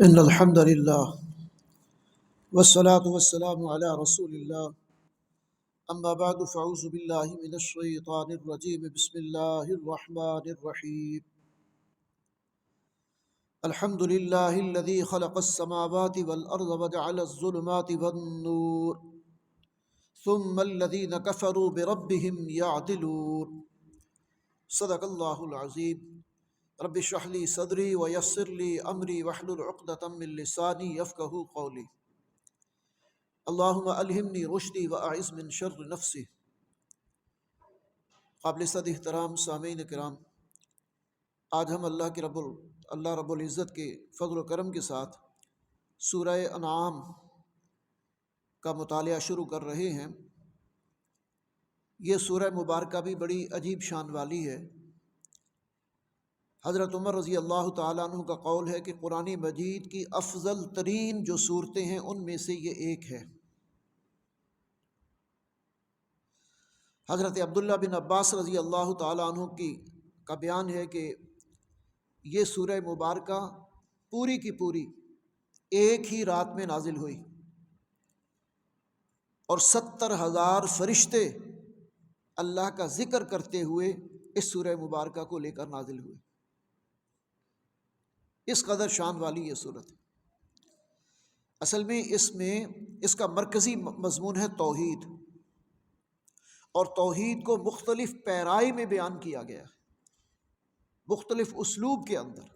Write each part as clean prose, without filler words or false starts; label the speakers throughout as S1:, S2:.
S1: إن الحمد لله والصلاة والسلام على رسول الله أما بعد فأعوذ بالله من الشيطان الرجيم بسم الله الرحمن الرحيم الحمد لله الذي خلق السماوات والأرض وجعل الظلمات والنور ثم الذين كفروا بربهم يعدلون صدق الله العظيم رب اشرح لي صدري ويسر لي امری واحلل عقدۃ من لسانی یفقہوا قولی اللهم الہمنی رشدی واعذ من شر نفسی۔ قابل صد احترام سامعین کرام، آج ہم اللہ رب العزت کے فضل و کرم کے ساتھ سورہ انعام کا مطالعہ شروع کر رہے ہیں۔ یہ سورہ مبارکہ بھی بڑی عجیب شان والی ہے۔ حضرت عمر رضی اللہ تعالیٰ عنہ کا قول ہے کہ قرآن مجید کی افضل ترین جو صورتیں ہیں ان میں سے یہ ایک ہے۔ حضرت عبداللہ بن عباس رضی اللہ تعالیٰ عنہ کا بیان ہے کہ یہ سورہ مبارکہ پوری کی پوری ایک ہی رات میں نازل ہوئی اور 70,000 فرشتے اللہ کا ذکر کرتے ہوئے اس سورہ مبارکہ کو لے کر نازل ہوئے۔ اس قدر شان والی یہ صورت ہے۔ اصل میں اس کا مرکزی مضمون ہے توحید، اور توحید کو مختلف پیرائی میں بیان کیا گیا ہے، مختلف اسلوب کے اندر۔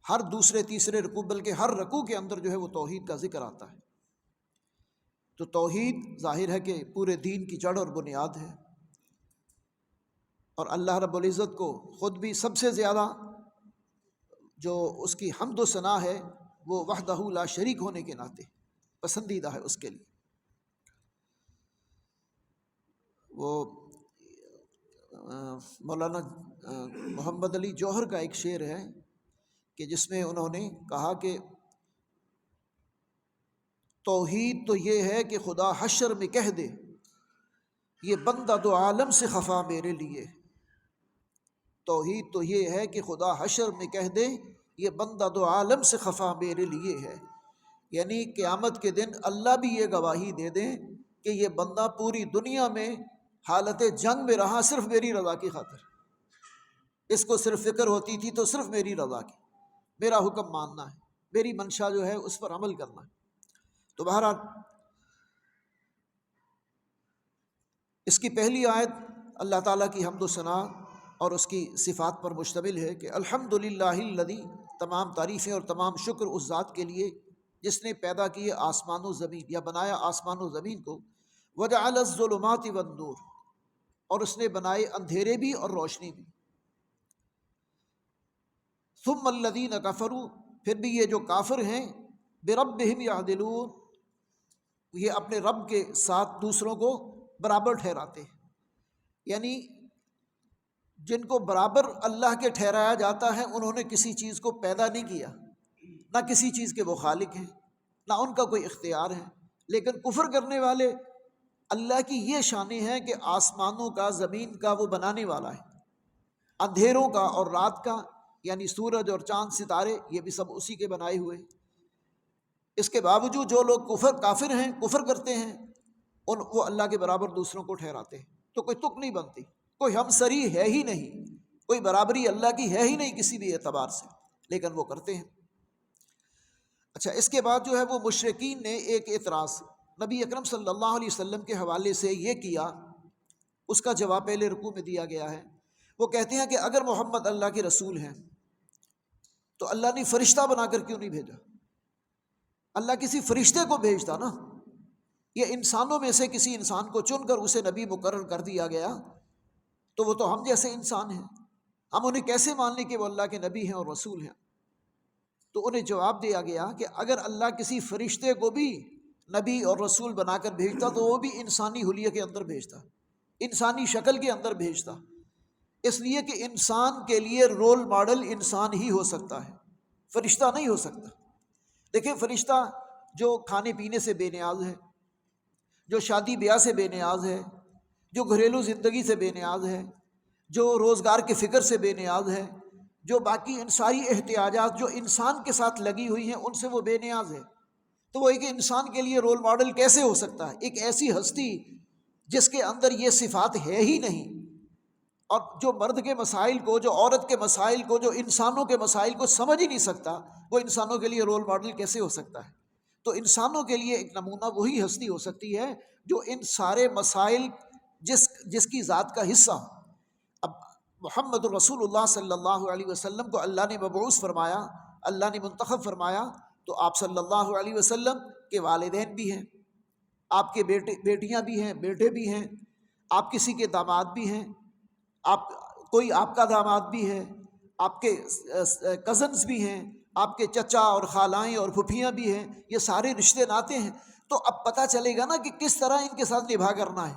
S1: ہر دوسرے تیسرے رکوع، بلکہ ہر رکوع کے اندر جو ہے وہ توحید کا ذکر آتا ہے۔ تو توحید ظاہر ہے کہ پورے دین کی جڑ اور بنیاد ہے، اور اللہ رب العزت کو خود بھی سب سے زیادہ جو اس کی حمد و ثنا ہے وہ وحدہ لا شریک ہونے کے ناطے پسندیدہ ہے اس کے لیے۔ وہ مولانا محمد علی جوہر کا ایک شعر ہے کہ جس میں انہوں نے کہا کہ توحید تو یہ ہے کہ خدا حشر میں کہہ دے یہ بندہ دو عالم سے خفا میرے لیے۔ توحید تو یہ ہے کہ خدا حشر میں کہہ دے یہ بندہ دو عالم سے خفا میرے لیے ہے، یعنی قیامت کے دن اللہ بھی یہ گواہی دے دیں کہ یہ بندہ پوری دنیا میں حالت جنگ میں رہا صرف میری رضا کی خاطر، اس کو صرف فکر ہوتی تھی تو صرف میری رضا کی، میرا حکم ماننا ہے، میری منشا جو ہے اس پر عمل کرنا ہے۔ تو بہرحال اس کی پہلی آیت اللہ تعالیٰ کی حمد و ثنا اور اس کی صفات پر مشتمل ہے کہ الحمدللہ الذی، تمام تعریفیں اور تمام شکر اس ذات کے لیے جس نے پیدا کیے آسمان و زمین، یا بنایا آسمان و زمین کو، وجعل الظلمات والنور، اور اس نے بنائے اندھیرے بھی اور روشنی بھی، ثم الذین کفروا، پھر بھی یہ جو کافر ہیں، بربہم یعدلون، یہ اپنے رب کے ساتھ دوسروں کو برابر ٹھہراتے ہیں، یعنی جن کو برابر اللہ کے ٹھہرایا جاتا ہے انہوں نے کسی چیز کو پیدا نہیں کیا، نہ کسی چیز کے وہ خالق ہیں، نہ ان کا کوئی اختیار ہے، لیکن کفر کرنے والے اللہ کی یہ شانیں ہیں کہ آسمانوں کا، زمین کا وہ بنانے والا ہے، اندھیروں کا اور رات کا، یعنی سورج اور چاند ستارے یہ بھی سب اسی کے بنائے ہوئے ہیں۔ اس کے باوجود جو لوگ کافر ہیں، کفر کرتے ہیں، وہ اللہ کے برابر دوسروں کو ٹھہراتے ہیں، تو کوئی تک نہیں بنتی، کوئی ہمسری ہے ہی نہیں، کوئی برابری اللہ کی ہے ہی نہیں کسی بھی اعتبار سے، لیکن وہ کرتے ہیں۔ اچھا، اس کے بعد جو ہے وہ مشرکین نے ایک اعتراض نبی اکرم صلی اللہ علیہ وسلم کے حوالے سے یہ کیا، اس کا جواب پہلے رکوع میں دیا گیا ہے۔ وہ کہتے ہیں کہ اگر محمد اللہ کے رسول ہیں تو اللہ نے فرشتہ بنا کر کیوں نہیں بھیجا؟ اللہ کسی فرشتے کو بھیجتا نا، یہ انسانوں میں سے کسی انسان کو چن کر اسے نبی مقرر کر دیا گیا، تو وہ تو ہم جیسے انسان ہیں، ہم انہیں کیسے مان لیں کہ وہ اللہ کے نبی ہیں اور رسول ہیں؟ تو انہیں جواب دیا گیا کہ اگر اللہ کسی فرشتے کو بھی نبی اور رسول بنا کر بھیجتا تو وہ بھی انسانی حلیے کے اندر بھیجتا، انسانی شکل کے اندر بھیجتا، اس لیے کہ انسان کے لیے رول ماڈل انسان ہی ہو سکتا ہے، فرشتہ نہیں ہو سکتا۔ دیکھیں، فرشتہ جو کھانے پینے سے بے نیاز ہے، جو شادی بیاہ سے بے نیاز ہے، جو گھریلو زندگی سے بے نیاز ہے، جو روزگار کی فکر سے بے نیاز ہے، جو باقی ان ساری احتیاجات جو انسان کے ساتھ لگی ہوئی ہیں ان سے وہ بے نیاز ہے، تو وہ ایک انسان کے لیے رول ماڈل کیسے ہو سکتا ہے؟ ایک ایسی ہستی جس کے اندر یہ صفات ہے ہی نہیں، اور جو مرد کے مسائل کو، جو عورت کے مسائل کو، جو انسانوں کے مسائل کو سمجھ ہی نہیں سکتا، وہ انسانوں کے لیے رول ماڈل کیسے ہو سکتا ہے؟ تو انسانوں کے لیے ایک نمونہ وہی ہستی ہو سکتی ہے جو ان سارے مسائل جس کی ذات کا حصہ ہو۔ اب محمد رسول اللہ صلی اللہ علیہ وسلم کو اللہ نے مبعوث فرمایا، اللہ نے منتخب فرمایا، تو آپ صلی اللہ علیہ وسلم کے والدین بھی ہیں، آپ کے بیٹیاں بھی ہیں، بیٹے بھی ہیں، آپ کسی کے داماد بھی ہیں، کوئی آپ کا داماد بھی ہے، آپ کے کزنز بھی ہیں، آپ کے چچا اور خالائیں اور پھپھیاں بھی ہیں، یہ سارے رشتے ناتے ہیں۔ تو اب پتہ چلے گا نا کہ کس طرح ان کے ساتھ نبھا کرنا ہے،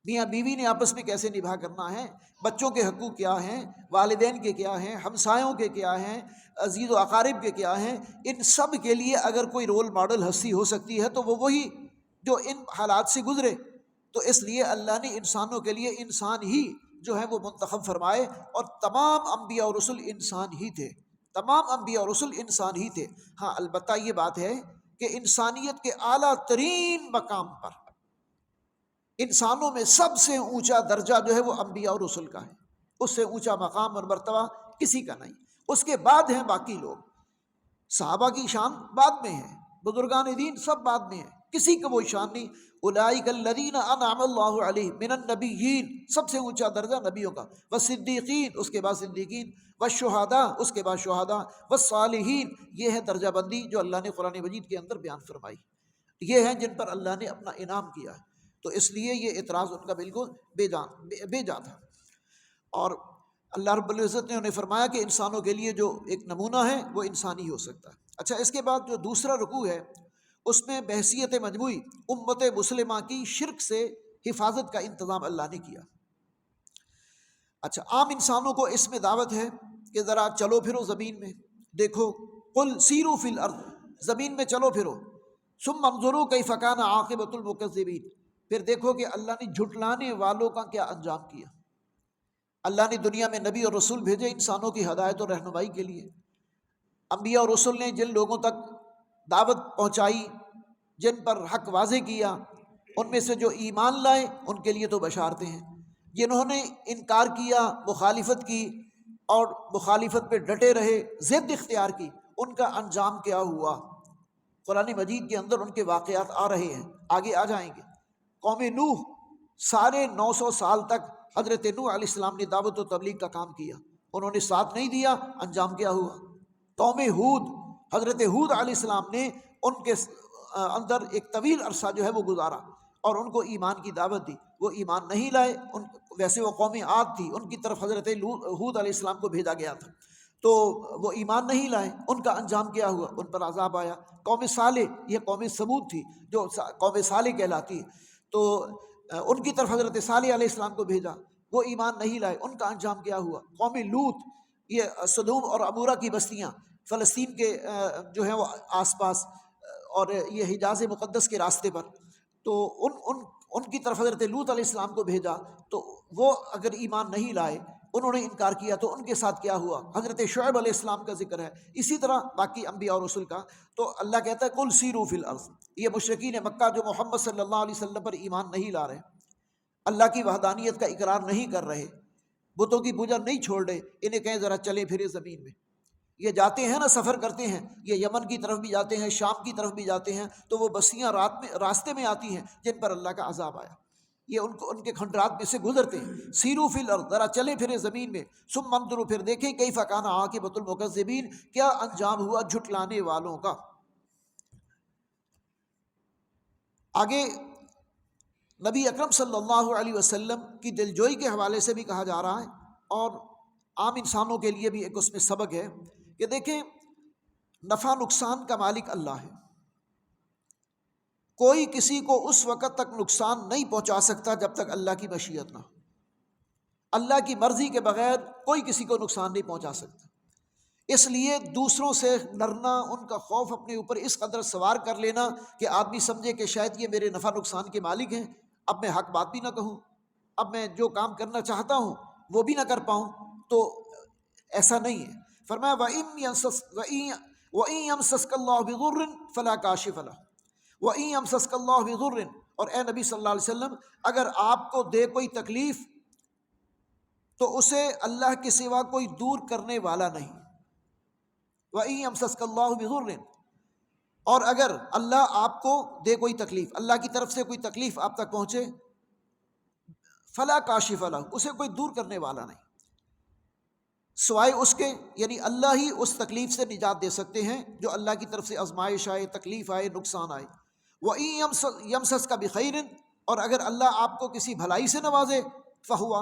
S1: میاں بیوی نے آپس میں کیسے نبھا کرنا ہے، بچوں کے حقوق کیا ہیں، والدین کے کیا ہیں، ہمسایوں کے کیا ہیں، عزیز و اقارب کے کیا ہیں۔ ان سب کے لیے اگر کوئی رول ماڈل ہستی ہو سکتی ہے تو وہ وہی جو ان حالات سے گزرے۔ تو اس لیے اللہ نے انسانوں کے لیے انسان ہی جو ہے وہ منتخب فرمائے، اور تمام انبیاء اور رسل انسان ہی تھے، تمام انبیاء اور رسل انسان ہی تھے۔ ہاں البتہ یہ بات ہے کہ انسانیت کے اعلیٰ ترین مقام پر، انسانوں میں سب سے اونچا درجہ جو ہے وہ انبیاء اور رسل کا ہے، اس سے اونچا مقام اور مرتبہ کسی کا نہیں۔ اس کے بعد ہیں باقی لوگ، صحابہ کی شان بعد میں ہے، بزرگان دین سب بعد میں ہیں، کسی کا وہ شان نہیں۔ اولئک الذین انعم اللہ علیہم من النبیین، سب سے اونچا درجہ نبیوں کا، والصدیقین اس کے بعد صدیقین، والشہداء اس کے بعد شہداء، والصالحین یہ ہے درجہ بندی جو اللہ نے قرآن مجید کے اندر بیان فرمائی، یہ ہیں جن پر اللہ نے اپنا انعام کیا ہے۔ تو اس لیے یہ اعتراض ان کا بالکل بے جا تھا، اور اللہ رب العزت نے انہیں فرمایا کہ انسانوں کے لیے جو ایک نمونہ ہے وہ انسانی ہو سکتا ہے۔ اچھا، اس کے بعد جو دوسرا رکوع ہے اس میں بحیثیت مجموعی امت مسلمہ کی شرک سے حفاظت کا انتظام اللہ نے کیا۔ اچھا، عام انسانوں کو اس میں دعوت ہے کہ ذرا چلو پھرو زمین میں، دیکھو، قل سیروا فی الارض، زمین میں چلو پھرو، ثم انظروا کیف کان عاقبۃ المکذبین، پھر دیکھو کہ اللہ نے جھٹلانے والوں کا کیا انجام کیا۔ اللہ نے دنیا میں نبی اور رسول بھیجے انسانوں کی ہدایت اور رہنمائی کے لیے، انبیاء اور رسول نے جن لوگوں تک دعوت پہنچائی، جن پر حق واضح کیا، ان میں سے جو ایمان لائے ان کے لیے تو بشارتیں ہیں، جنہوں نے انکار کیا، مخالفت کی اور مخالفت پہ ڈٹے رہے، ضد اختیار کی، ان کا انجام کیا ہوا۔ قرآن مجید کے اندر ان کے واقعات آ رہے ہیں، آگے آ جائیں گے۔ قوم نوح 950 سال تک حضرت نوح علیہ السلام نے دعوت و تبلیغ کا کام کیا، انہوں نے ساتھ نہیں دیا، انجام کیا ہوا۔ قوم ہود، حضرت ہود علیہ السلام نے ان کے اندر ایک طویل عرصہ جو ہے وہ گزارا اور ان کو ایمان کی دعوت دی، وہ ایمان نہیں لائے۔ ویسے وہ قوم عاد تھی، ان کی طرف حضرت ہود علیہ السلام کو بھیجا گیا تھا، تو وہ ایمان نہیں لائے، ان کا انجام کیا ہوا؟ ان پر عذاب آیا۔ قوم صالح، یہ قوم سمود تھی جو قوم صالح کہلاتی ہے، تو ان کی طرف حضرت صالح علیہ السلام کو بھیجا، وہ ایمان نہیں لائے، ان کا انجام کیا ہوا؟ قوم لوط، یہ سدوم اور عمورہ کی بستیاں فلسطین کے جو ہیں وہ آس پاس اور یہ حجاز مقدس کے راستے پر، تو ان کی طرف حضرت لوط علیہ السلام کو بھیجا، تو وہ اگر ایمان نہیں لائے، انہوں نے انکار کیا، تو ان کے ساتھ کیا ہوا؟ حضرت شعیب علیہ السلام کا ذکر ہے، اسی طرح باقی انبیاء اور رسل کا۔ تو اللہ کہتا ہے قل سیروا فی الارض، یہ مشرکین مکہ جو محمد صلی اللہ علیہ وسلم پر ایمان نہیں لا رہے، اللہ کی وحدانیت کا اقرار نہیں کر رہے، بتوں کی پوجا نہیں چھوڑ رہے، انہیں کہیں ذرا چلیں پھرے زمین میں۔ یہ جاتے ہیں نا، سفر کرتے ہیں، یہ یمن کی طرف بھی جاتے ہیں، شام کی طرف بھی جاتے ہیں، تو وہ بستیاں راستے میں آتی ہیں جن پر اللہ کا عذاب آیا، یہ ان کے کھنڈرات میں سے گزرتے ہیں۔ سیروا فی الارض، ذرا چلے پھرے زمین میں، ثم انظروا پھر دیکھیں کیف کان عاقبۃ المکذبین، کیا انجام ہوا جھٹلانے والوں کا۔ آگے نبی اکرم صلی اللہ علیہ وسلم کی دلجوئی کے حوالے سے بھی کہا جا رہا ہے، اور عام انسانوں کے لیے بھی ایک اس میں سبق ہے کہ دیکھیں، نفع نقصان کا مالک اللہ ہے، کوئی کسی کو اس وقت تک نقصان نہیں پہنچا سکتا جب تک اللہ کی مشیت نہ ہو، اللہ کی مرضی کے بغیر کوئی کسی کو نقصان نہیں پہنچا سکتا۔ اس لیے دوسروں سے ڈرنا، ان کا خوف اپنے اوپر اس قدر سوار کر لینا کہ آدمی سمجھے کہ شاید یہ میرے نفع نقصان کے مالک ہیں، اب میں حق بات بھی نہ کہوں، اب میں جو کام کرنا چاہتا ہوں وہ بھی نہ کر پاؤں، تو ایسا نہیں ہے. فرمایا وَإِن يَمْسَسْكَ اللَّهُ بِضُرٍّ فَلَا كَاشِفَ لَهُ وَإِن يَمْسَسْكَ اللَّهُ بِضُرٍّ. اور اے نبی صلی اللہ علیہ وسلم اگر آپ کو دے کوئی تکلیف تو اسے اللہ کے سوا کوئی دور کرنے والا نہیں. وَإِن يَمْسَسْكَ اللَّهُ بِضُرٍّ. اور اگر اللہ آپ کو دے کوئی تکلیف، اللہ کی طرف سے کوئی تکلیف آپ تک پہنچے، فلا کاشف لہ، اسے کوئی دور کرنے والا نہیں سوائے اس کے، یعنی اللہ ہی اس تکلیف سے نجات دے سکتے ہیں جو اللہ کی طرف سے آزمائش آئے، تکلیف آئے، نقصان آئے. وَإِن يَمْسَسْكَ بِخَيْرٍ. اور اگر اللہ آپ کو کسی بھلائی سے نوازے، فَهُوَ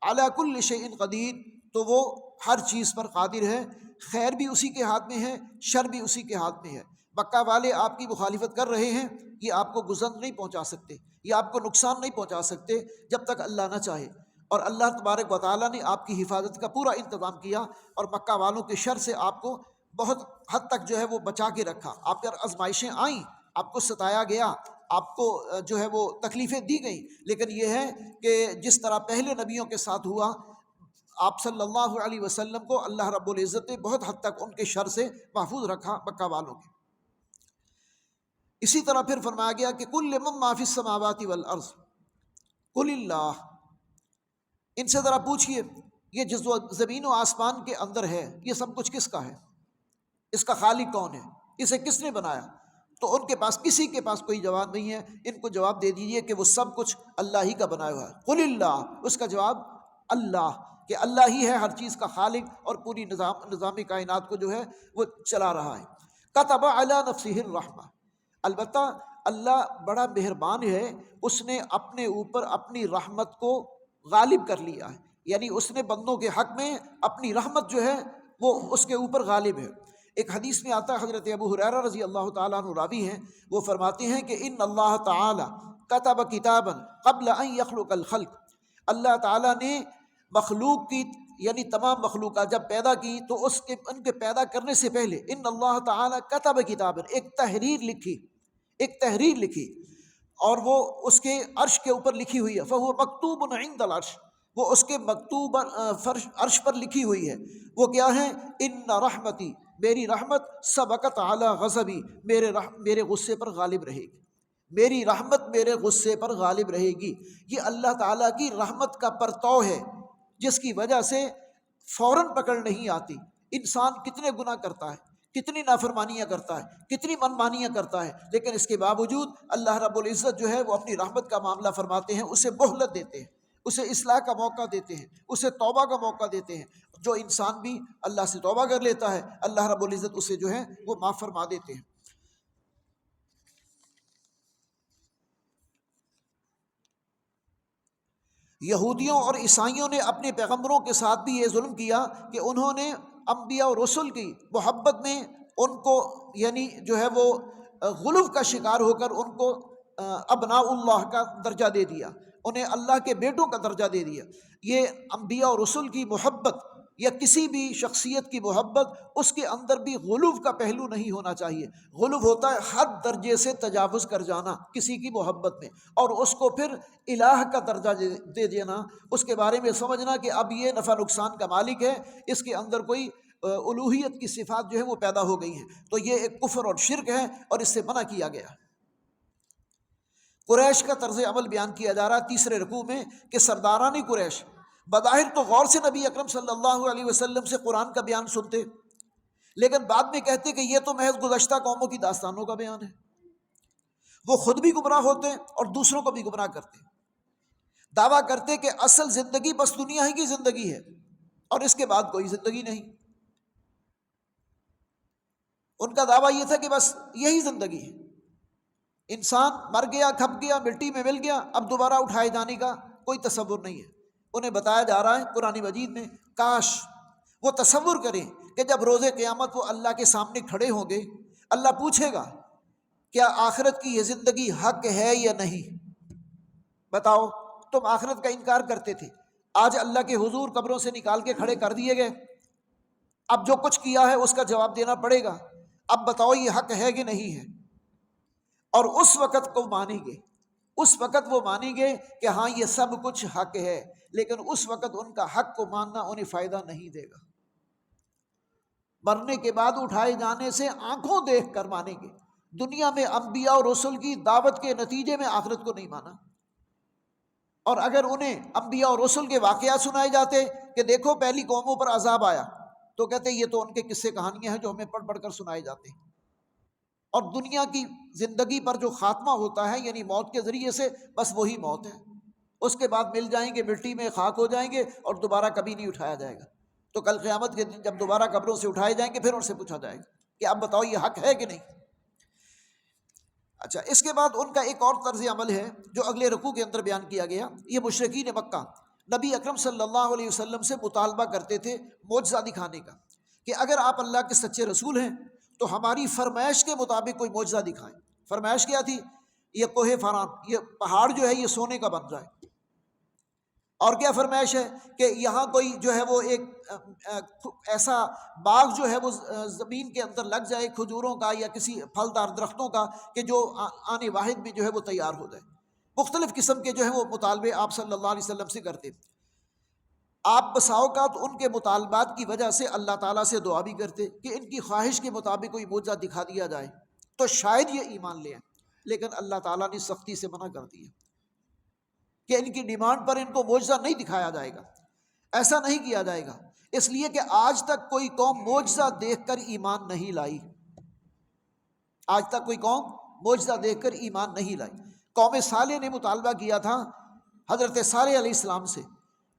S1: عَلَى كُلِّ شَيْءٍ قَدِيرٌ. تو وہ ہر چیز پر قادر ہے، خیر بھی اسی کے ہاتھ میں ہے، شر بھی اسی کے ہاتھ میں ہے. مکہ والے آپ کی مخالفت کر رہے ہیں، یہ آپ کو گزر نہیں پہنچا سکتے، یہ آپ کو نقصان نہیں پہنچا سکتے جب تک اللہ نہ چاہے. اور اللہ تبارک و تعالیٰ نے آپ کی حفاظت کا پورا انتظام کیا، اور مکہ والوں کے شر سے آپ کو بہت حد تک جو ہے وہ بچا کے رکھا. آپ پر آزمائشیں آئیں، آپ کو ستایا گیا، آپ کو جو ہے وہ تکلیفیں دی گئیں، لیکن یہ ہے کہ جس طرح پہلے نبیوں کے ساتھ ہوا، آپ صلی اللہ علیہ وسلم کو اللہ رب العزت نے بہت حد تک ان کے شر سے محفوظ رکھا مکہ والوں کے. اسی طرح پھر فرمایا گیا کہ کل من ما فی السماوات والارض قل اللہ. ان سے ذرا پوچھئے یہ جس زمین و آسمان کے اندر ہے یہ سب کچھ کس کا ہے، اس کا خالق کون ہے، اسے کس نے بنایا؟ تو ان کے پاس کسی کے پاس کوئی جواب نہیں ہے. ان کو جواب دے دیجئے کہ وہ سب کچھ اللہ ہی کا بنایا ہوا ہے. قل اللہ، اس کا جواب اللہ، کہ اللہ ہی ہے ہر چیز کا خالق اور پوری نظام کائنات کو جو ہے وہ چلا رہا ہے. کتب علی نفسہ الرحمہ. البتہ اللہ بڑا مہربان ہے، اس نے اپنے اوپر اپنی رحمت کو غالب کر لیا ہے، یعنی اس نے بندوں کے حق میں اپنی رحمت جو ہے وہ اس کے اوپر غالب ہے. ایک حدیث میں آتا ہے، حضرت ابو ہریرہ رضی اللہ تعالیٰ عنہ راوی ہیں، وہ فرماتے ہیں کہ ان اللہ تعالیٰ کتب کتابا قبل ان یخلق الخلق. اللہ تعالیٰ نے مخلوق کی، یعنی تمام مخلوقات جب پیدا کی تو ان کے پیدا کرنے سے پہلے ان اللہ تعالیٰ کتب کتابا، ایک تحریر لکھی، اور وہ اس کے عرش کے اوپر لکھی ہوئی ہے. فہو مکتوب عند العرش، وہ اس کے مکتوب عرش پر لکھی ہوئی ہے. وہ کیا ہے؟ ان رحمتی، میری رحمت، سبقت علی غضبی، میرے غصے پر غالب رہے گی. میری رحمت میرے غصے پر غالب رہے گی. یہ اللہ تعالیٰ کی رحمت کا پرتو ہے جس کی وجہ سے فوراً پکڑ نہیں آتی. انسان کتنے گناہ کرتا ہے، کتنی نافرمانیاں کرتا ہے، کتنی منمانیاں کرتا ہے، لیکن اس کے باوجود اللہ رب العزت جو ہے وہ اپنی رحمت کا معاملہ فرماتے ہیں، اسے مہلت دیتے ہیں، اسے اصلاح کا موقع دیتے ہیں، اسے توبہ کا موقع دیتے ہیں. جو انسان بھی اللہ سے توبہ کر لیتا ہے اللہ رب العزت اسے جو ہے وہ معاف فرما دیتے ہیں. یہودیوں اور عیسائیوں نے اپنے پیغمبروں کے ساتھ بھی یہ ظلم کیا کہ انہوں نے انبیاء اور رسل کی محبت میں ان کو، یعنی جو ہے وہ غلو کا شکار ہو کر ان کو ابناء اللہ کا درجہ دے دیا، انہیں اللہ کے بیٹوں کا درجہ دے دیا. یہ انبیاء اور رسل کی محبت یا کسی بھی شخصیت کی محبت، اس کے اندر بھی غلو کا پہلو نہیں ہونا چاہیے. غلو ہوتا ہے حد درجے سے تجاوز کر جانا کسی کی محبت میں، اور اس کو پھر الہ کا درجہ دے دینا، اس کے بارے میں سمجھنا کہ اب یہ نفع نقصان کا مالک ہے، اس کے اندر کوئی الوہیت کی صفات جو ہے وہ پیدا ہو گئی ہیں. تو یہ ایک کفر اور شرک ہے اور اس سے منع کیا گیا. قریش کا طرز عمل بیان کیا جا رہا ہے تیسرے رکوع میں کہ سرداران قریش بظاہر تو غور سے نبی اکرم صلی اللہ علیہ وسلم سے قرآن کا بیان سنتے، لیکن بعد میں کہتے کہ یہ تو محض گزشتہ قوموں کی داستانوں کا بیان ہے. وہ خود بھی گمراہ ہوتے اور دوسروں کو بھی گمراہ کرتے، دعویٰ کرتے کہ اصل زندگی بس دنیا ہی کی زندگی ہے اور اس کے بعد کوئی زندگی نہیں. ان کا دعویٰ یہ تھا کہ بس یہی زندگی ہے، انسان مر گیا، کھپ گیا، مٹی میں مل گیا، اب دوبارہ اٹھائے جانے کا کوئی تصور نہیں ہے. انہیں بتایا جا رہا ہے قرآن مجید میں، کاش وہ تصور کریں کہ جب روز قیامت وہ اللہ کے سامنے کھڑے ہوں گے، اللہ پوچھے گا کیا آخرت کی یہ زندگی حق ہے یا نہیں؟ بتاؤ، تم آخرت کا انکار کرتے تھے، آج اللہ کے حضور قبروں سے نکال کے کھڑے کر دیے گئے، اب جو کچھ کیا ہے اس کا جواب دینا پڑے گا، اب بتاؤ یہ حق ہے کہ نہیں ہے؟ اور اس وقت کو مانیں گے اس وقت وہ مانیں گے کہ ہاں یہ سب کچھ حق ہے، لیکن اس وقت ان کا حق کو ماننا انہیں فائدہ نہیں دے گا۔ مرنے کے بعد اٹھائے جانے سے آنکھوں دیکھ کر مانیں گے، دنیا میں انبیاء اور رسول کی دعوت کے نتیجے میں آخرت کو نہیں مانا۔ اور اگر انہیں انبیاء اور رسول کے واقعات سنائے جاتے کہ دیکھو پہلی قوموں پر عذاب آیا، تو کہتے یہ تو ان کے قصے کہانیاں ہیں جو ہمیں پڑھ پڑھ کر سنائے جاتے ہیں۔ اور دنیا کی زندگی پر جو خاتمہ ہوتا ہے یعنی موت کے ذریعے سے، بس وہی موت ہے، اس کے بعد مل جائیں گے، مٹی میں خاک ہو جائیں گے اور دوبارہ کبھی نہیں اٹھایا جائے گا۔ تو کل قیامت کے دن جب دوبارہ قبروں سے اٹھائے جائیں گے پھر ان سے پوچھا جائے گا کہ اب بتاؤ یہ حق ہے کہ نہیں۔ اچھا، اس کے بعد ان کا ایک اور طرز عمل ہے جو اگلے رکوع کے اندر بیان کیا گیا۔ یہ مشرکین مکہ نبی اکرم صلی اللہ علیہ وسلم سے مطالبہ کرتے تھے معجزہ دکھانے کا، کہ اگر آپ اللہ کے سچے رسول ہیں تو ہماری فرمائش کے مطابق کوئی معجزہ دکھائیں۔ فرمائش کیا تھی؟ یہ کوہ فران، یہ پہاڑ جو ہے یہ سونے کا بن جائے۔ اور کیا فرمائش ہے؟ کہ یہاں کوئی جو ہے وہ ایک ایسا باغ جو ہے وہ زمین کے اندر لگ جائے کھجوروں کا یا کسی پھلدار درختوں کا کہ جو آنے واحد میں جو ہے وہ تیار ہو جائے۔ مختلف قسم کے جو ہے وہ مطالبے آپ صلی اللہ علیہ وسلم سے کرتے۔ آپ بسا اوقات ان کے مطالبات کی وجہ سے اللہ تعالیٰ سے دعا بھی کرتے کہ ان کی خواہش کے مطابق کوئی معجزہ دکھا دیا جائے تو شاید یہ ایمان لے آئیں، لیکن اللہ تعالیٰ نے سختی سے منع کر دیا کہ ان کی ڈیمانڈ پر ان کو معجزہ نہیں دکھایا جائے گا، ایسا نہیں کیا جائے گا، اس لیے کہ آج تک کوئی قوم معجزہ دیکھ کر ایمان نہیں لائی۔ آج تک کوئی قوم معجزہ دیکھ کر ایمان نہیں لائی۔ قوم صالح نے مطالبہ کیا تھا حضرت صالح علیہ السلام سے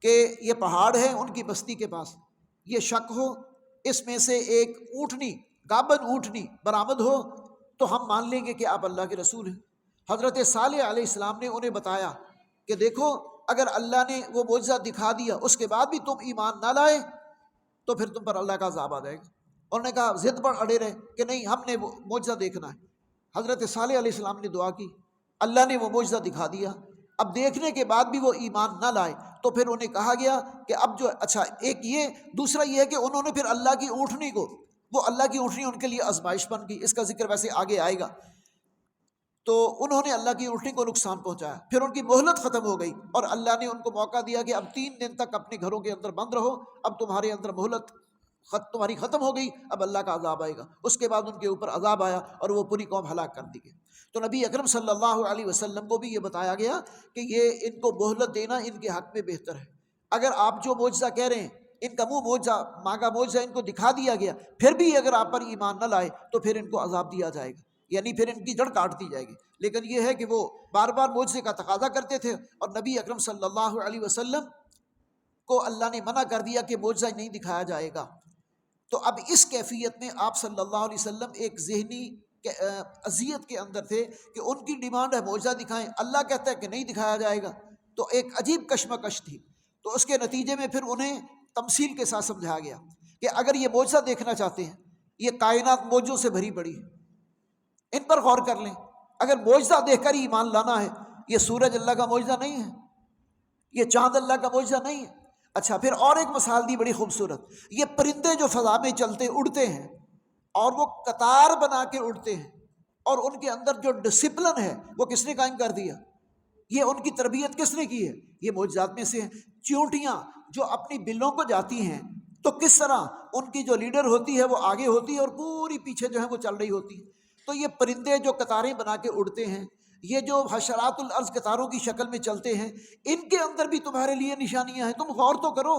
S1: کہ یہ پہاڑ ہے ان کی بستی کے پاس، یہ شک ہو اس میں سے ایک اونٹنی، گابن اونٹنی برآمد ہو تو ہم مان لیں گے کہ آپ اللہ کے رسول ہیں۔ حضرت صالح علیہ السلام نے انہیں بتایا کہ دیکھو اگر اللہ نے وہ معجزہ دکھا دیا اس کے بعد بھی تم ایمان نہ لائے تو پھر تم پر اللہ کا عذاب آ جائے گا۔ انہوں نے کہا ضد پر اڑے رہے کہ نہیں ہم نے وہ معجزہ دیکھنا ہے۔ حضرت صالح علیہ السلام نے دعا کی، اللہ نے وہ معجزہ دکھا دیا۔ اب دیکھنے کے بعد بھی وہ ایمان نہ لائے تو پھر انہیں کہا گیا کہ اب جو اچھا ایک یہ، دوسرا یہ ہے کہ انہوں نے پھر اللہ کی اونٹنی کو، وہ اللہ کی اونٹنی ان کے لیے آزمائش بن گئی، اس کا ذکر ویسے آگے آئے گا۔ تو انہوں نے اللہ کی اونٹنی کو نقصان پہنچایا، پھر ان کی مہلت ختم ہو گئی اور اللہ نے ان کو موقع دیا کہ اب 3 دن تک اپنے گھروں کے اندر بند رہو، اب تمہارے اندر مہلت تمہاری ختم ہو گئی، اب اللہ کا عذاب آئے گا۔ اس کے بعد ان کے اوپر عذاب آیا اور وہ پوری قوم ہلاک کر دی گئی۔ تو نبی اکرم صلی اللہ علیہ وسلم کو بھی یہ بتایا گیا کہ یہ ان کو مہلت دینا ان کے حق میں بہتر ہے۔ اگر آپ جو معجزہ کہہ رہے ہیں، ان کا منہ معجزہ مانگا معجزہ ان کو دکھا دیا گیا، پھر بھی اگر آپ پر ایمان نہ لائے تو پھر ان کو عذاب دیا جائے گا، یعنی پھر ان کی جڑ کاٹ دی جائے گی۔ لیکن یہ ہے کہ وہ بار بار معجزے کا تقاضا کرتے تھے اور نبی اکرم صلی اللہ علیہ وسلم کو اللہ نے منع کر دیا کہ معجزہ نہیں دکھایا جائے گا۔ تو اب اس کیفیت میں آپ صلی اللہ علیہ وسلم ایک ذہنی اذیت کے اندر تھے کہ ان کی ڈیمانڈ ہے معجزہ دکھائیں، اللہ کہتا ہے کہ نہیں دکھایا جائے گا، تو ایک عجیب کشمکش تھی۔ تو اس کے نتیجے میں پھر انہیں تمثیل کے ساتھ سمجھایا گیا کہ اگر یہ معجزہ دیکھنا چاہتے ہیں، یہ کائنات معجزوں سے بھری پڑی ہے، ان پر غور کر لیں۔ اگر معجزہ دیکھ کر ہی ایمان لانا ہے، یہ سورج اللہ کا معجزہ نہیں ہے، یہ چاند اللہ کا معجزہ نہیں ہے۔ اچھا، پھر اور ایک مثال دی بڑی خوبصورت، یہ پرندے جو فضا میں چلتے اڑتے ہیں اور وہ قطار بنا کے اڑتے ہیں اور ان کے اندر جو ڈسپلن ہے وہ کس نے قائم کر دیا؟ یہ ان کی تربیت کس نے کی ہے؟ یہ معجزات میں سے ہیں۔ چیونٹیاں جو اپنی بلوں کو جاتی ہیں تو کس طرح ان کی جو لیڈر ہوتی ہے وہ آگے ہوتی ہے اور پوری پیچھے جو ہے وہ چل رہی ہوتی ہے۔ تو یہ پرندے جو قطاریں بنا کے اڑتے ہیں، یہ جو حشرات الارض قطاروں کی شکل میں چلتے ہیں، ان کے اندر بھی تمہارے لیے نشانیاں ہیں، تم غور تو کرو۔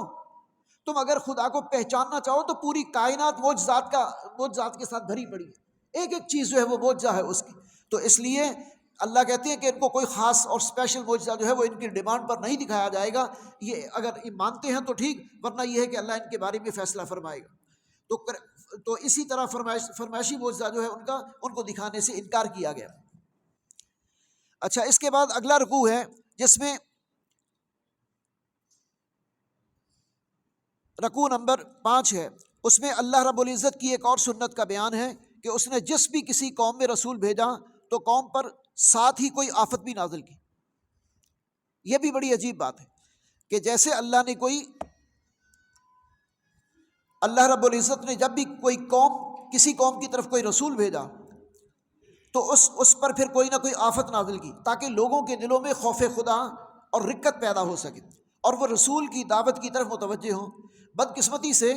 S1: تم اگر خدا کو پہچاننا چاہو تو پوری کائنات معجزات کے ساتھ بھری پڑی ہے، ایک ایک چیز جو ہے وہ معجزہ ہے اس کی۔ تو اس لیے اللہ کہتے ہیں کہ ان کو کوئی خاص اور اسپیشل معجزہ جو ہے وہ ان کی ڈیمانڈ پر نہیں دکھایا جائے گا۔ یہ اگر مانتے ہیں تو ٹھیک، ورنہ یہ ہے کہ اللہ ان کے بارے میں فیصلہ فرمائے گا۔ تو اسی طرح فرمائشی معجزہ جو ہے ان کو دکھانے سے انکار کیا گیا۔ اچھا، اس کے بعد اگلا رکوع ہے جس میں رکوع نمبر 5 ہے، اس میں اللہ رب العزت کی ایک اور سنت کا بیان ہے کہ اس نے جس بھی کسی قوم میں رسول بھیجا تو قوم پر ساتھ ہی کوئی آفت بھی نازل کی۔ یہ بھی بڑی عجیب بات ہے کہ جیسے اللہ رب العزت نے جب بھی کسی قوم کی طرف کوئی رسول بھیجا تو اس پر پھر کوئی نہ کوئی آفت نازل کی تاکہ لوگوں کے دلوں میں خوف خدا اور رقت پیدا ہو سکے اور وہ رسول کی دعوت کی طرف متوجہ ہوں۔ بدقسمتی سے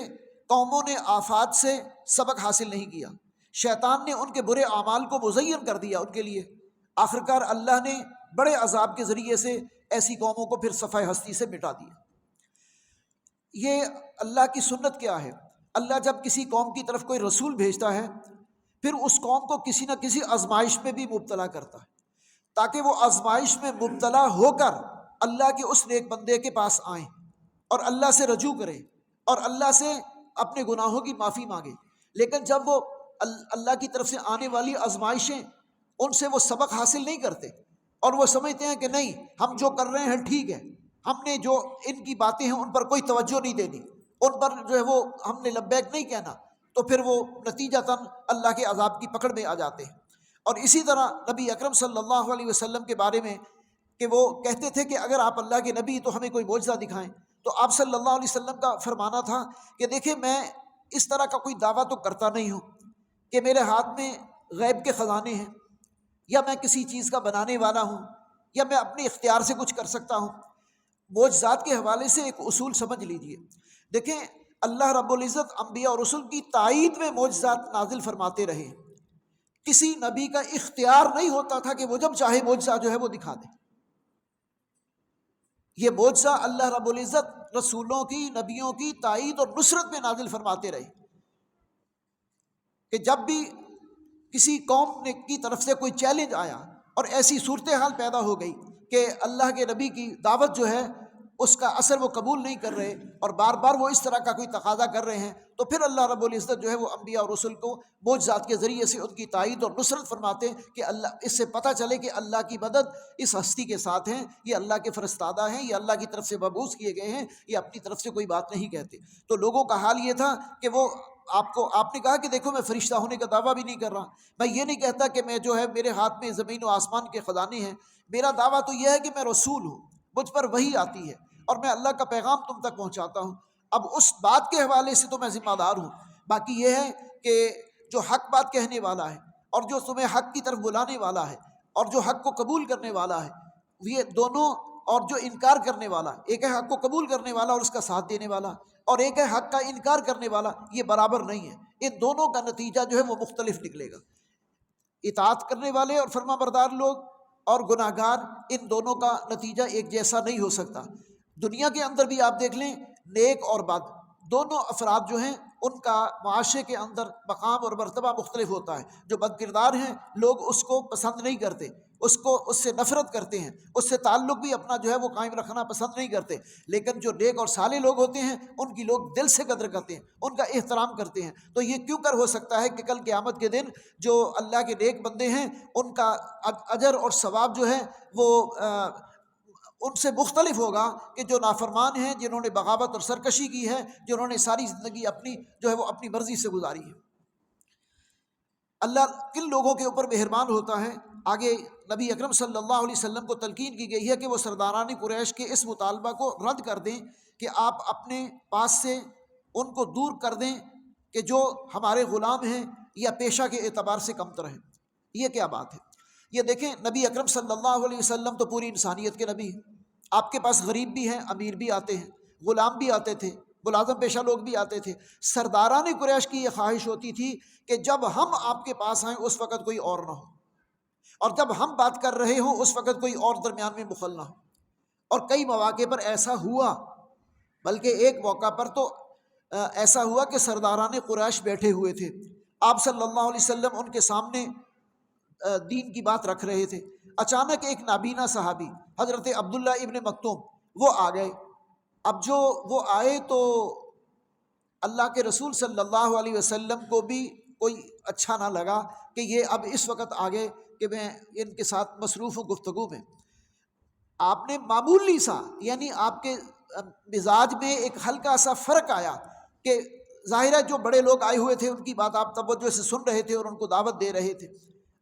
S1: قوموں نے آفات سے سبق حاصل نہیں کیا، شیطان نے ان کے برے اعمال کو مزین کر دیا ان کے لیے۔ آخرکار اللہ نے بڑے عذاب کے ذریعے سے ایسی قوموں کو پھر صفحہ ہستی سے مٹا دیا۔ یہ اللہ کی سنت کیا ہے؟ اللہ جب کسی قوم کی طرف کوئی رسول بھیجتا ہے پھر اس قوم کو کسی نہ کسی آزمائش میں بھی مبتلا کرتا ہے تاکہ وہ آزمائش میں مبتلا ہو کر اللہ کے اس نیک بندے کے پاس آئیں اور اللہ سے رجوع کریں اور اللہ سے اپنے گناہوں کی معافی مانگیں۔ لیکن جب وہ اللہ کی طرف سے آنے والی آزمائشیں ان سے وہ سبق حاصل نہیں کرتے اور وہ سمجھتے ہیں کہ نہیں ہم جو کر رہے ہیں ٹھیک ہے، ہم نے جو ان کی باتیں ہیں ان پر کوئی توجہ نہیں دینی، ان پر جو ہے وہ ہم نے لبیک نہیں کہنا، تو پھر وہ نتیجتاً اللہ کے عذاب کی پکڑ میں آ جاتے ہیں۔ اور اسی طرح نبی اکرم صلی اللہ علیہ وسلم کے بارے میں کہ وہ کہتے تھے کہ اگر آپ اللہ کے نبی تو ہمیں کوئی معجزہ دکھائیں، تو آپ صلی اللہ علیہ وسلم کا فرمانا تھا کہ دیکھیں میں اس طرح کا کوئی دعویٰ تو کرتا نہیں ہوں کہ میرے ہاتھ میں غیب کے خزانے ہیں یا میں کسی چیز کا بنانے والا ہوں یا میں اپنے اختیار سے کچھ کر سکتا ہوں۔ معجزات کے حوالے سے ایک اصول سمجھ لیجئے، دیکھیں اللہ رب العزت انبیاء اور رسل کی تائید میں معجزات نازل فرماتے رہے، کسی نبی کا اختیار نہیں ہوتا تھا کہ وہ جب چاہے معجزہ جو ہے وہ دکھا دے۔ یہ معجزہ اللہ رب العزت رسولوں کی، نبیوں کی تائید اور نصرت میں نازل فرماتے رہے کہ جب بھی کسی قوم کی طرف سے کوئی چیلنج آیا اور ایسی صورتحال پیدا ہو گئی کہ اللہ کے نبی کی دعوت جو ہے اس کا اثر وہ قبول نہیں کر رہے اور بار بار وہ اس طرح کا کوئی تقاضا کر رہے ہیں، تو پھر اللہ رب العزت جو ہے وہ انبیاء اور رسل کو معجزات کے ذریعے سے ان کی تائید اور نصرت فرماتے ہیں کہ اللہ اس سے پتہ چلے کہ اللہ کی مدد اس ہستی کے ساتھ ہیں، یہ اللہ کے فرستادہ ہیں، یہ اللہ کی طرف سے مبعوث کیے گئے ہیں، یہ اپنی طرف سے کوئی بات نہیں کہتے۔ تو لوگوں کا حال یہ تھا کہ وہ آپ نے کہا کہ دیکھو میں فرشتہ ہونے کا دعویٰ بھی نہیں کر رہا، میں یہ نہیں کہتا کہ میں جو ہے میرے ہاتھ میں زمین و آسمان کے خزانے ہیں، میرا دعویٰ تو یہ ہے کہ میں رسول ہوں، مجھ پر وحی آتی ہے اور میں اللہ کا پیغام تم تک پہنچاتا ہوں۔ اب اس بات کے حوالے سے تو میں ذمہ دار ہوں، باقی یہ ہے کہ جو حق بات کہنے والا ہے اور جو تمہیں حق کی طرف بلانے والا ہے اور جو حق کو قبول کرنے والا ہے، یہ دونوں، اور جو انکار کرنے والا، ایک ہے حق کو قبول کرنے والا اور اس کا ساتھ دینے والا، اور ایک ہے حق کا انکار کرنے والا، یہ برابر نہیں ہے، ان دونوں کا نتیجہ جو ہے وہ مختلف نکلے گا۔ اطاعت کرنے والے اور فرما بردار لوگ اور گناہ گار، ان دونوں کا نتیجہ ایک جیسا نہیں ہو سکتا۔ دنیا کے اندر بھی آپ دیکھ لیں، نیک اور بد دونوں افراد جو ہیں ان کا معاشرے کے اندر مقام اور مرتبہ مختلف ہوتا ہے۔ جو بد کردار ہیں لوگ اس کو پسند نہیں کرتے، اس سے نفرت کرتے ہیں، اس سے تعلق بھی اپنا جو ہے وہ قائم رکھنا پسند نہیں کرتے، لیکن جو نیک اور صالح لوگ ہوتے ہیں ان کی لوگ دل سے قدر کرتے ہیں، ان کا احترام کرتے ہیں۔ تو یہ کیوں کر ہو سکتا ہے کہ کل قیامت کے دن جو اللہ کے نیک بندے ہیں ان کا اجر اور ثواب جو ہے وہ ان سے مختلف ہوگا کہ جو نافرمان ہیں، جنہوں نے بغاوت اور سرکشی کی ہے، جنہوں نے ساری زندگی اپنی جو ہے وہ اپنی مرضی سے گزاری ہے۔ اللہ کن لوگوں کے اوپر مہربان ہوتا ہے؟ آگے نبی اکرم صلی اللہ علیہ وسلم کو تلقین کی گئی ہے کہ وہ سرداران قریش کے اس مطالبہ کو رد کر دیں کہ آپ اپنے پاس سے ان کو دور کر دیں کہ جو ہمارے غلام ہیں یا پیشہ کے اعتبار سے کمتر ہیں۔ یہ کیا بات ہے؟ یہ دیکھیں نبی اکرم صلی اللہ علیہ وسلم تو پوری انسانیت کے نبی ہیں، آپ کے پاس غریب بھی ہیں، امیر بھی آتے ہیں، غلام بھی آتے تھے، ملازم پیشہ لوگ بھی آتے تھے۔ سرداران قریش کی یہ خواہش ہوتی تھی کہ جب ہم آپ کے پاس آئیں اس وقت کوئی اور نہ ہو، اور جب ہم بات کر رہے ہوں اس وقت کوئی اور درمیان میں مخل نہ ہو۔ اور کئی مواقع پر ایسا ہوا، بلکہ ایک موقع پر تو ایسا ہوا کہ سرداران قریش بیٹھے ہوئے تھے، آپ صلی اللہ علیہ وسلم ان کے سامنے دین کی بات رکھ رہے تھے، اچانک ایک نابینا صحابی حضرت عبداللہ ابن مکتوم وہ آ گئے۔ اب جو وہ آئے تو اللہ کے رسول صلی اللہ علیہ وسلم کو بھی کوئی اچھا نہ لگا کہ یہ اب اس وقت آ گئے کہ میں ان کے ساتھ مصروف ہوں گفتگو میں۔ آپ نے معمولی سا، یعنی آپ کے مزاج میں ایک ہلکا سا فرق آیا کہ ظاہر ہے جو بڑے لوگ آئے ہوئے تھے ان کی بات آپ توجہ سے سن رہے تھے اور ان کو دعوت دے رہے تھے۔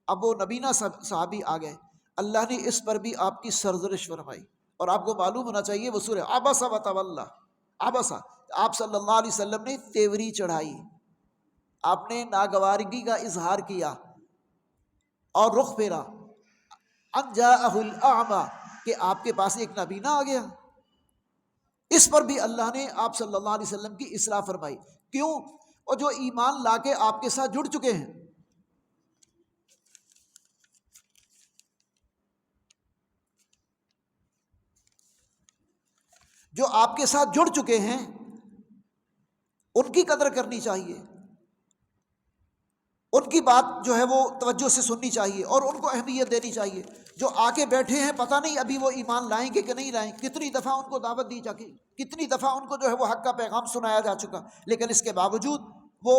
S1: اب وہ نبینا صحابی آ گئے، اللہ نے اس پر بھی آپ کی سرزنش فرمائی، اور آپ کو معلوم ہونا چاہیے وہ سورہ عبس و تولی، عبس، آپ صلی اللہ علیہ وسلم نے تیوری چڑھائی، آپ نے ناگوارگی کا اظہار کیا، اور رخ پھیرا، ان جاءہ الاعمی، کہ آپ کے پاس ایک نابینا آ گیا۔ اس پر بھی اللہ نے آپ صلی اللہ علیہ وسلم کی اصلاح فرمائی۔ کیوں؟ اور جو ایمان لا کے آپ کے ساتھ جڑ چکے ہیں، جو آپ کے ساتھ جڑ چکے ہیں ان کی قدر کرنی چاہیے، ان کی بات جو ہے وہ توجہ سے سننی چاہیے اور ان کو اہمیت دینی چاہیے۔ جو آ کے بیٹھے ہیں پتہ نہیں ابھی وہ ایمان لائیں گے کہ نہیں لائیں، کتنی دفعہ ان کو دعوت دی جا چکی، کتنی دفعہ ان کو جو ہے وہ حق کا پیغام سنایا جا چکا، لیکن اس کے باوجود وہ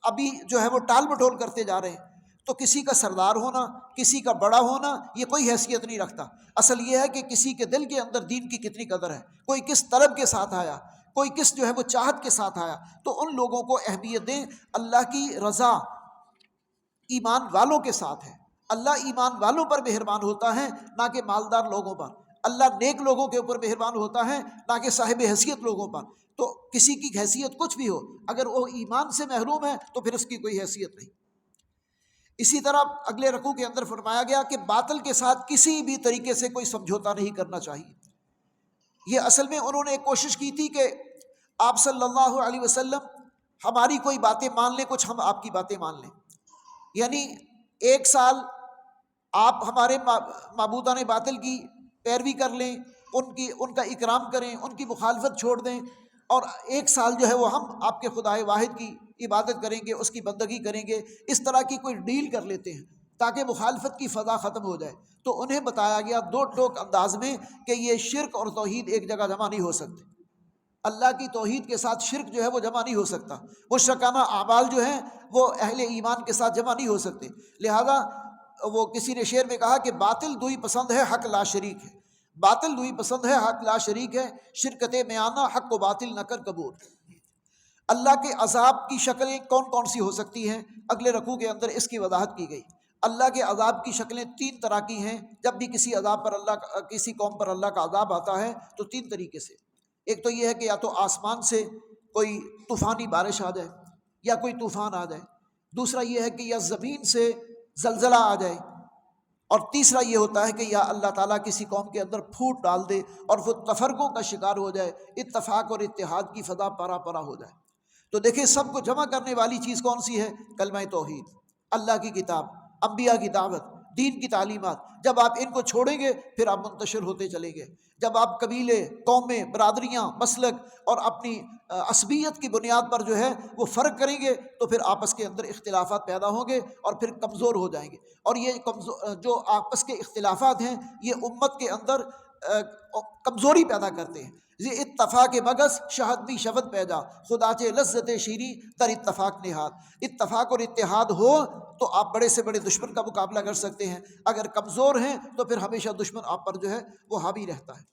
S1: ابھی جو ہے وہ ٹال مٹول کرتے جا رہے ہیں۔ تو کسی کا سردار ہونا، کسی کا بڑا ہونا، یہ کوئی حیثیت نہیں رکھتا۔ اصل یہ ہے کہ کسی کے دل کے اندر دین کی کتنی قدر ہے، کوئی کس طلب کے ساتھ آیا، کوئی کس جو ہے وہ چاہت کے ساتھ آیا، تو ان لوگوں کو اہمیت دیں۔ اللہ کی رضا ایمان والوں کے ساتھ ہے، اللہ ایمان والوں پر مہربان ہوتا ہے نہ کہ مالدار لوگوں پر، اللہ نیک لوگوں کے اوپر مہربان ہوتا ہے نہ کہ صاحب حیثیت لوگوں پر۔ تو کسی کی حیثیت کچھ بھی ہو، اگر وہ ایمان سے محروم ہے تو پھر اس کی کوئی حیثیت نہیں۔ اسی طرح اگلے رکوع کے اندر فرمایا گیا کہ باطل کے ساتھ کسی بھی طریقے سے کوئی سمجھوتا نہیں کرنا چاہیے۔ یہ اصل میں انہوں نے ایک کوشش کی تھی کہ آپ صلی اللہ علیہ وسلم ہماری کوئی باتیں مان لیں، کچھ ہم آپ کی باتیں مان لیں، یعنی ایک سال آپ ہمارے معبودان باطل کی پیروی کر لیں، ان کا اکرام کریں، ان کی مخالفت چھوڑ دیں، اور ایک سال جو ہے وہ ہم آپ کے خدائے واحد کی عبادت کریں گے، اس کی بندگی کریں گے۔ اس طرح کی کوئی ڈیل کر لیتے ہیں تاکہ مخالفت کی فضا ختم ہو جائے۔ تو انہیں بتایا گیا دو ٹوک انداز میں کہ یہ شرک اور توحید ایک جگہ جمع نہیں ہو سکتے، اللہ کی توحید کے ساتھ شرک جو ہے وہ جمع نہیں ہو سکتا، مشرکانہ اعمال جو ہیں وہ اہل ایمان کے ساتھ جمع نہیں ہو سکتے۔ لہذا وہ کسی نے شعر میں کہا کہ باطل دوئی پسند ہے، حق لا شریک ہے، باطل دوئی پسند ہے، حق لا شریک ہے، شرکت میانہ حق و باطل نہ کر قبول۔ اللہ کے عذاب کی شکلیں کون کون سی ہو سکتی ہیں؟ اگلے رکوع کے اندر اس کی وضاحت کی گئی۔ اللہ کے عذاب کی شکلیں تین طرح کی ہیں۔ جب بھی کسی قوم پر اللہ کا عذاب آتا ہے تو تین طریقے سے، ایک تو یہ ہے کہ یا تو آسمان سے کوئی طوفانی بارش آ جائے یا کوئی طوفان آ جائے، دوسرا یہ ہے کہ یا زمین سے زلزلہ آ جائے، اور تیسرا یہ ہوتا ہے کہ یا اللہ تعالیٰ کسی قوم کے اندر پھوٹ ڈال دے اور وہ تفرقوں کا شکار ہو جائے، اتفاق اور اتحاد کی فضا پرا پرا ہو جائے۔ تو دیکھیں سب کو جمع کرنے والی چیز کون سی ہے؟ کلمہ توحید، اللہ کی کتاب، انبیاء کی دعوت، دین کی تعلیمات۔ جب آپ ان کو چھوڑیں گے پھر آپ منتشر ہوتے چلیں گے۔ جب آپ قبیلے، قومیں، برادریاں، مسلک اور اپنی عصبیت کی بنیاد پر جو ہے وہ فرق کریں گے تو پھر آپس کے اندر اختلافات پیدا ہوں گے اور پھر کمزور ہو جائیں گے۔ اور یہ جو آپس کے اختلافات ہیں یہ امت کے اندر کمزوری پیدا کرتے ہیں۔ یہ اتفاق مگس شہد بھی شبد پیدا، خدا چے لذت شیری در اتفاق نہاد۔ اتفاق اور اتحاد ہو تو آپ بڑے سے بڑے دشمن کا مقابلہ کر سکتے ہیں، اگر کمزور ہیں تو پھر ہمیشہ دشمن آپ پر جو ہے وہ حاوی رہتا ہے۔